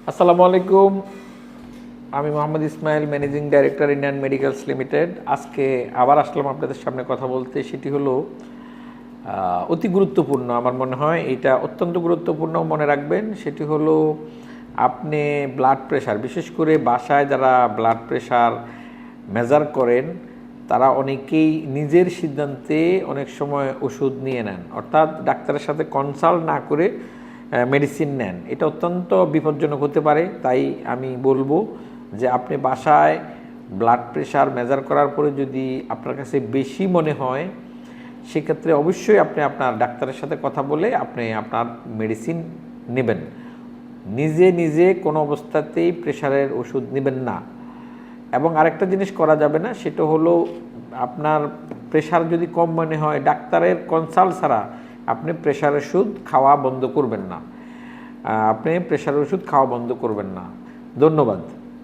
আসসালামু আলাইকুম। আমি Mohammad Ismail, managing director Indian medicals limited. আজকে আবার আসলাম আপনাদের সামনে কথা বলতে। সেটি হলো অতি গুরুত্বপূর্ণ, আমার মনে হয় এটা অত্যন্ত গুরুত্বপূর্ণ, মনে রাখবেন। সেটি হলো আপনি ব্লাড প্রেশার, বিশেষ করে বাসায় যারা ব্লাড প্রেশার মেজার করেন তারা অনেকেই নিজের সিদ্ধান্তে অনেক সময় ওষুধ নিয়ে নেন, অর্থাৎ ডাক্তারের সাথে কনসাল্ট না করে মেডিসিন নেন। এটা অত্যন্ত বিপজ্জনক হতে পারে। তাই আমি বলবো যে আপনি বাসায় ব্লাড প্রেশার মেজার করার পরে যদি আপনার কাছে বেশি মনে হয়, সেক্ষেত্রে অবশ্যই আপনি আপনার ডাক্তারের সাথে কথা বলে আপনি আপনার মেডিসিন নেবেন। নিজে নিজে কোনো অবস্থাতেই প্রেশারের ওষুধ নেবেন না। এবং আরেকটা জিনিস করা যাবে না, সেটা হলো আপনার প্রেশার যদি কম মনে হয়, ডাক্তারের কনসাল্ট ছাড়া আপনি প্রেশার ওষুধ খাওয়া বন্ধ করবেন না। ধন্যবাদ।